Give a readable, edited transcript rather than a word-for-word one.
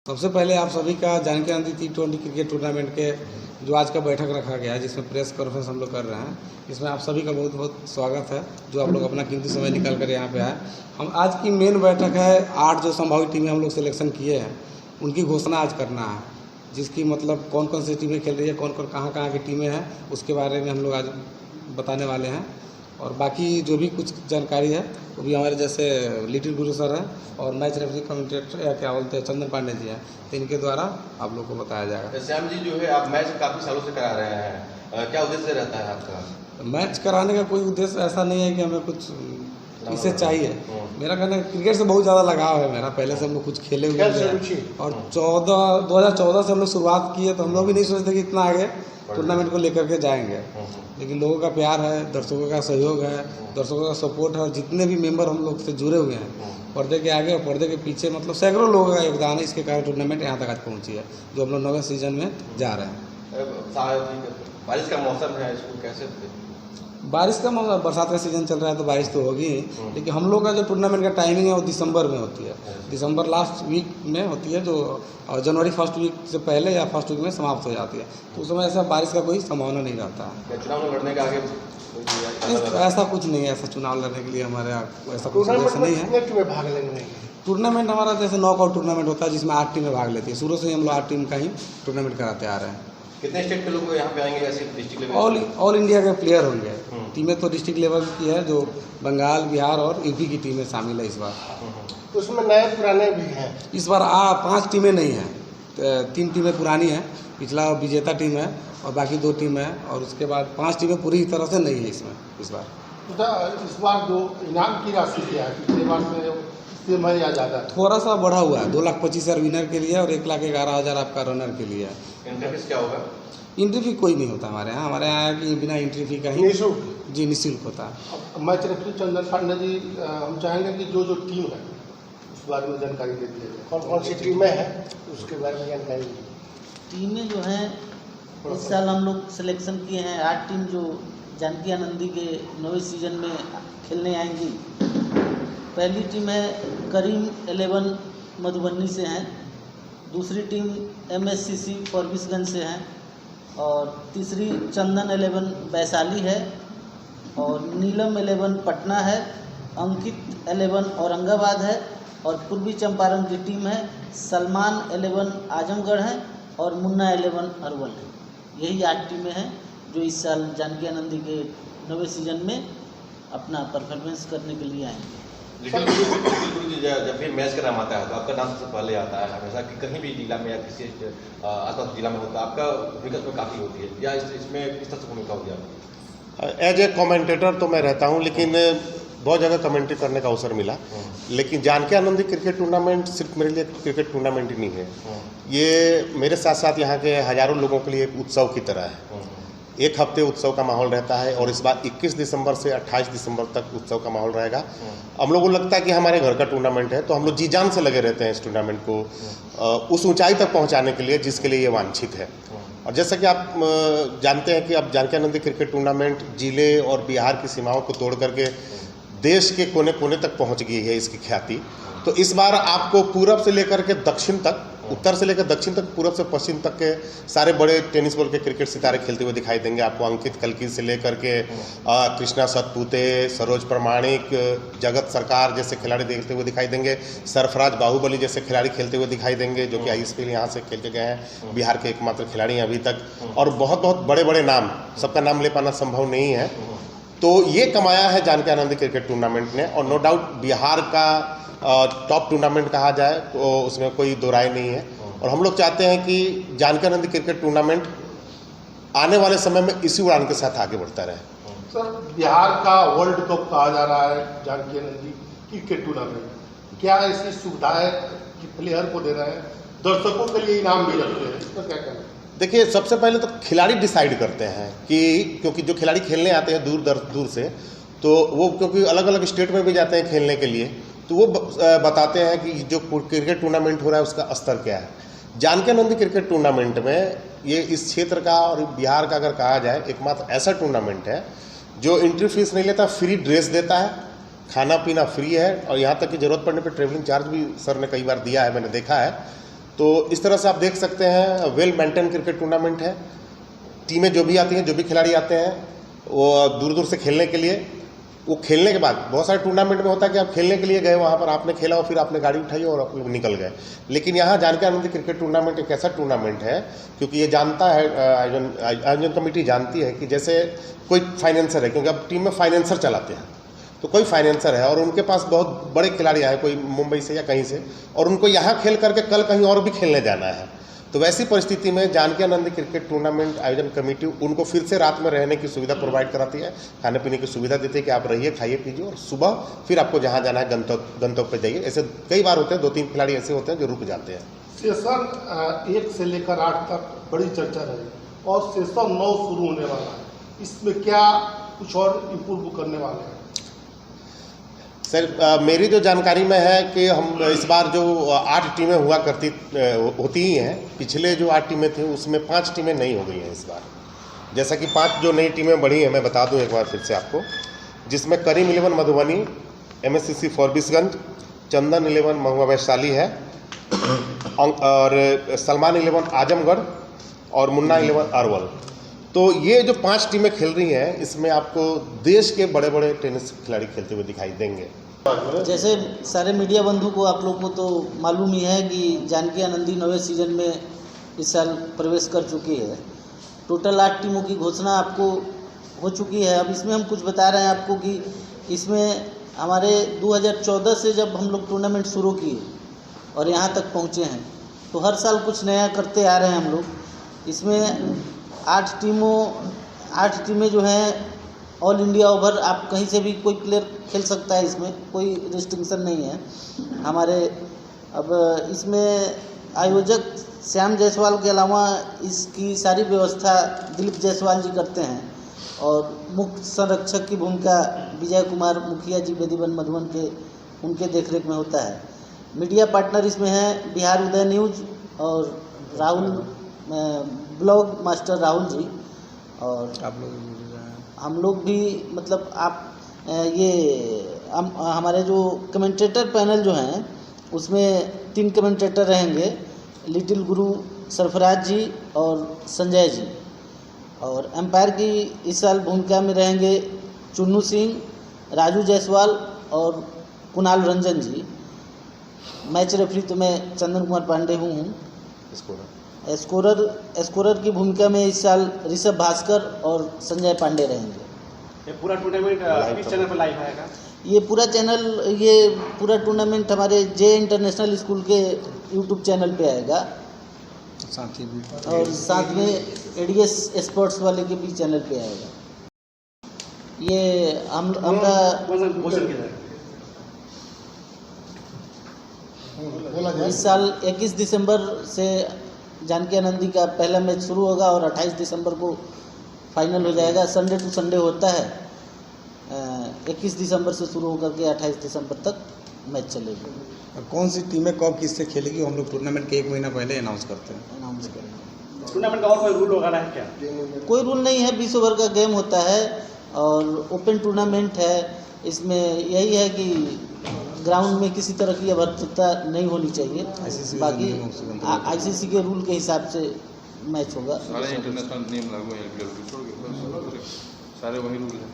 सबसे पहले आप सभी का जानकारी दी T20 क्रिकेट टूर्नामेंट के जो आज का बैठक रखा गया है, जिसमें प्रेस कॉन्फ्रेंस हम लोग कर रहे हैं। इसमें आप सभी का बहुत बहुत स्वागत है, जो आप लोग अपना कीमती समय निकाल कर यहाँ पे आए। हम आज की मेन बैठक है, 8 जो संभावित टीमें हम लोग सिलेक्शन किए हैं, उनकी घोषणा आज करना है। जिसकी मतलब कौन कौन सी टीमें खेल रही है, कौन कौन कहाँ कहाँ की टीमें हैं, उसके बारे में हम लोग आज बताने वाले हैं। और बाकी जो भी कुछ जानकारी है वो भी हमारे जैसे लिटिल गुरु सर है और मैच रेफरी कमेंटेटर या क्या बोलते हैं चंदन पांडे जी हैं, तो इनके द्वारा आप लोग को बताया जाएगा। श्याम जी, जो है आप मैच काफ़ी सालों से करा रहे हैं, क्या उद्देश्य रहता है आपका? मैच कराने का कोई उद्देश्य ऐसा नहीं है कि हमें कुछ इससे चाहिए। मेरा कहना क्रिकेट से बहुत ज़्यादा लगाव है मेरा, पहले से हम लोग कुछ खेले हुए हैं और 2014 से हम लोग शुरुआत की है, तो हम लोग भी नहीं सोचते कि इतना आगे टूर्नामेंट को लेकर के जाएंगे। लेकिन लोगों का प्यार है, दर्शकों का सहयोग है, दर्शकों का सपोर्ट है, जितने भी मेंबर हम लोग से जुड़े हुए हैं पर्दे के आगे और पर्दे के पीछे, मतलब सैकड़ों लोगों का योगदान है। इसके कारण टूर्नामेंट यहाँ तक आज पहुँची है, जो हम लोग 9वें सीजन में जा रहे हैं। बारिश का मौसम है, इसको कैसे? बारिश का मौसम, बरसात का सीज़न चल रहा है तो बारिश तो होगी ही, लेकिन हम लोग का जो टूर्नामेंट का टाइमिंग है वो दिसंबर में होती है। दिसंबर लास्ट वीक में होती है, जो जनवरी फर्स्ट वीक से पहले या फर्स्ट वीक में समाप्त हो जाती है। तो उस समय ऐसा बारिश का कोई संभावना नहीं रहता है। चुनाव लड़ने का आगे ऐसा कुछ नहीं है, ऐसा चुनाव लड़ने के लिए हमारे ऐसा कुछ उद्देश्य नहीं है। भाग लेंगे टूर्नामेंट हमारा जैसे नॉकआउट टूर्नामेंट होता है, जिसमें 8 टीमें भाग लेती है। शुरू से ही हम लोग 8 टीम का ही टूर्नामेंट कराते आ रहे हैं। कितने स्टेट के लोग यहाँ पे आएंगे या सिर्फ डिस्ट्रिक्ट लेवल? ऑल इंडिया के प्लेयर होंगे। टीमें तो डिस्ट्रिक्ट लेवल की है, जो बंगाल, बिहार और यूपी की टीमें शामिल है इस बार। तो उसमें नए पुराने भी हैं। इस बार 5 टीमें नहीं हैं, 3 टीमें पुरानी हैं। पिछला विजेता टीम है और बाकी 2 टीम है, और उसके बाद 5 टीमें पूरी तरह से नहीं है इसमें इस बार। इस बार जो इनाम की राशि क्या है, पिछले बार से मैं या ज़्यादा थोड़ा सा बढ़ा हुआ है, 2,25,000 विनर के लिए और 1,11,000 आपका रनर के लिए है। इनका किस क्या होगा? एंट्री फी कोई नहीं होता हमारे यहाँ। हमारे यहाँ कि बिना एंट्री फी का ही निःशुल्क जी निःशुल्क होता है। अब मैच रेफरी चंदन पांडे जी, हम चाहेंगे कि जो टीम है उस बारे में जानकारी दे दी जाए। कौन कौन सी टीमें हैं उसके बारे में जानकारी दीजिए। टीमें जो हैं इस साल हम लोग सिलेक्शन किए हैं 8 टीम, जो जानकी आनंदी के 9वें सीजन में खेलने आएंगी। पहली टीम है करीम 11 मधुबनी से हैं, दूसरी टीम MSCC फॉरबिसगंज से हैं, और तीसरी चंदन 11 वैशाली है, और नीलम 11 पटना है, अंकित 11 औरंगाबाद है, और पूर्वी चंपारण की टीम है सलमान 11 आजमगढ़ है, और मुन्ना 11 अरवल है। यही 8 टीमें हैं जो इस साल जानकी आनंदी के 9वें सीजन में अपना परफॉर्मेंस करने के लिए आएंगे। लिटिल गुरु जी, जब भी मैच का नाम आता है तो आपका नाम सबसे पहले आता है हमेशा, कि कहीं भी जिला में या किसी आसपास जिला में होता है, आपका भूमिका उसमें काफ़ी होती है, या इसमें किस तरह से भूमिका होती है आपकी? एज ए कमेंटेटर तो मैं रहता हूं, लेकिन बहुत जगह कमेंट्री करने का अवसर मिला। लेकिन जानकी आनंदी क्रिकेट टूर्नामेंट सिर्फ मेरे लिए क्रिकेट टूर्नामेंट ही नहीं है, ये मेरे साथ साथ यहाँ के हज़ारों लोगों के लिए एक उत्सव की तरह है। एक हफ्ते उत्सव का माहौल रहता है, और इस बार 21 दिसंबर से 28 दिसंबर तक उत्सव का माहौल रहेगा। हम लोगों को लगता है कि हमारे घर का टूर्नामेंट है, तो हम लोग जी जान से लगे रहते हैं इस टूर्नामेंट को उस ऊंचाई तक पहुंचाने के लिए जिसके लिए ये वांछित है। और जैसा कि आप जानते हैं कि अब जानकी आनंदी क्रिकेट टूर्नामेंट जिले और बिहार की सीमाओं को तोड़ करके देश के कोने कोने तक पहुँच गई है इसकी ख्याति। तो इस बार आपको पूरब से लेकर के दक्षिण तक, उत्तर से लेकर दक्षिण तक, पूरब से पश्चिम तक के सारे बड़े टेनिस बॉल के क्रिकेट सितारे खेलते हुए दिखाई देंगे आपको। अंकित कल्की से लेकर के कृष्णा सतपुते, सरोज प्रमाणिक, जगत सरकार जैसे खिलाड़ी देखते हुए दिखाई देंगे। सरफराज बाहुबली जैसे खिलाड़ी खेलते हुए दिखाई देंगे, जो कि ISPL यहाँ से खेल के गए हैं, बिहार के एकमात्र खिलाड़ी हैं अभी तक। और बहुत बहुत बड़े बड़े नाम, सबका नाम ले पाना संभव नहीं है। तो ये कमाया है जानकी आनंदी क्रिकेट टूर्नामेंट ने, और नो डाउट बिहार का टॉप टूर्नामेंट कहा जाए तो उसमें कोई दो राय नहीं है। और हम लोग चाहते हैं कि जानकी आनंदी क्रिकेट टूर्नामेंट आने वाले समय में इसी उड़ान के साथ आगे बढ़ता रहे। सर, बिहार का वर्ल्ड कप कहा जा रहा है जानकी आनंदी क्रिकेट टूर्नामेंट, क्या ऐसी सुविधा है कि प्लेयर को दे रहे हैं, दर्शकों के लिए इनाम भी रखते हैं, इसका क्या कहना है? देखिए, सबसे पहले तो खिलाड़ी डिसाइड करते हैं कि, क्योंकि जो खिलाड़ी खेलने आते हैं दूर से, तो वो क्योंकि अलग अलग स्टेट में भी जाते हैं खेलने के लिए, तो वो बताते हैं कि जो क्रिकेट टूर्नामेंट हो रहा है उसका स्तर क्या है। जानकी आनंदी क्रिकेट टूर्नामेंट में ये इस क्षेत्र का और बिहार का अगर कहा जाए एकमात्र ऐसा टूर्नामेंट है जो एंट्री फीस नहीं लेता, फ्री ड्रेस देता है, खाना पीना फ्री है, और यहाँ तक कि ज़रूरत पड़ने पर ट्रेवलिंग चार्ज भी सर ने कई बार दिया है, मैंने देखा है। तो इस तरह से आप देख सकते हैं वेल मेंटेन क्रिकेट टूर्नामेंट है। टीमें जो भी आती हैं, जो भी खिलाड़ी आते हैं वो दूर दूर से खेलने के लिए, वो खेलने के बाद बहुत सारे टूर्नामेंट में होता है कि आप खेलने के लिए गए, वहाँ पर आपने खेला और फिर आपने गाड़ी उठाई और आप लोग निकल गए। लेकिन यहाँ जानकी आनंदी क्रिकेट टूर्नामेंट एक ऐसा टूर्नामेंट है, क्योंकि ये जानता है, आयोजन कमेटी जानती है कि जैसे कोई फाइनेंसर है, क्योंकि अब टीम में फाइनेंसर चलाते हैं, तो कोई फाइनेंसर है और उनके पास बहुत बड़े खिलाड़ी आए, कोई मुंबई से या कहीं से, और उनको यहाँ खेल करके कल कहीं और भी खेलने जाना है। तो वैसी परिस्थिति में जानकी आनंदी क्रिकेट टूर्नामेंट आयोजन कमेटी उनको फिर से रात में रहने की सुविधा प्रोवाइड कराती है, खाने पीने की सुविधा देती है कि आप रहिए, खाइए पीजिए, और सुबह फिर आपको जहाँ जाना है गंतव्य पे जाइए। ऐसे कई बार होते हैं, 2-3 खिलाड़ी ऐसे होते हैं जो रुक जाते हैं। सेशन 1 से लेकर 8 तक बड़ी चर्चा रही और सेशन 9 शुरू होने वाला है, इसमें क्या कुछ और इम्प्रूव करने वाले हैं? सर, मेरी जो जानकारी में है कि हम इस बार जो 8 टीमें हुआ करती होती ही हैं, पिछले जो 8 टीमें थी उसमें 5 टीमें नई हो गई हैं इस बार। जैसा कि 5 जो नई टीमें बढ़ी हैं, मैं बता दूं एक बार फिर से आपको, जिसमें करीम 11 मधुबनी, MSCC फॉरबिसगंज, चंदन 11 महुआ वैशाली है, और सलमान 11 आजमगढ़ और मुन्ना 11 अरवल। तो ये जो 5 टीमें खेल रही हैं, इसमें आपको देश के बड़े बड़े टेनिस खिलाड़ी खेलते हुए दिखाई देंगे। जैसे सारे मीडिया बंधु को, आप लोग को तो मालूम ही है कि जानकी आनंदी 9वें सीजन में इस साल प्रवेश कर चुकी है। टोटल 8 टीमों की घोषणा आपको हो चुकी है। अब इसमें हम कुछ बता रहे हैं आपको कि इसमें हमारे 2014 से जब हम लोग टूर्नामेंट शुरू किए और यहाँ तक पहुँचे हैं, तो हर साल कुछ नया करते आ रहे हैं हम लोग। इसमें 8 टीमें जो हैं ऑल इंडिया ओवर, आप कहीं से भी कोई प्लेयर खेल सकता है, इसमें कोई रिस्ट्रिक्शन नहीं है हमारे। अब इसमें आयोजक श्याम जायसवाल के अलावा इसकी सारी व्यवस्था दिलीप जायसवाल जी करते हैं, और मुख्य संरक्षक की भूमिका विजय कुमार मुखिया जी बेदीवन मधुबन के, उनके देखरेख में होता है। मीडिया पार्टनर इसमें हैं बिहार उदय न्यूज़ और राहुल ब्लॉग मास्टर राहुल जी, और आप लोग हम लोग भी, मतलब आप हमारे जो कमेंटेटर पैनल जो हैं उसमें 3 कमेंटेटर रहेंगे, लिटिल गुरु सरफराज जी और संजय जी, और एम्पायर की इस साल भूमिका में रहेंगे चुन्नू सिंह, राजू जायसवाल और कुणाल रंजन जी। मैच रेफरी तो मैं चंदन कुमार पांडे हूँ। स्कोरर की भूमिका में इस साल ऋषभ भास्कर और संजय पांडे रहेंगे। ये पूरा टूर्नामेंट किस चैनल पर लाइव आएगा? ये पूरा टूर्नामेंट हमारे जे इंटरनेशनल स्कूल के यूट्यूब चैनल पे आएगा, साथ ही भी और साथ में ADS स्पोर्ट्स वाले के भी चैनल पे आएगा। ये हमारा घोषण किया जाएगा। इस साल 21 दिसंबर से जानकी आनंदी का पहला मैच शुरू होगा और 28 दिसंबर को फाइनल हो जाएगा। संडे टू संडे होता है। 21 दिसंबर से शुरू होकर के 28 दिसंबर तक मैच चलेगी। और कौन सी टीमें कब किससे खेलेगी, हम लोग टूर्नामेंट के 1 महीना पहले अनाउंस करते हैं। अनाउंस करेंगे। टूर्नामेंट का और कोई रूल वगैरह है क्या? कोई रूल नहीं है, 20 ओवर का गेम होता है और ओपन टूर्नामेंट है। इसमें यही है कि ग्राउंड में किसी तरह की अभद्रता नहीं होनी चाहिए। बाकी ICC के रूल के हिसाब से मैच होगा। सारे इंटरनेशनल नियम लागू हैं, सारे वही रूल हैं।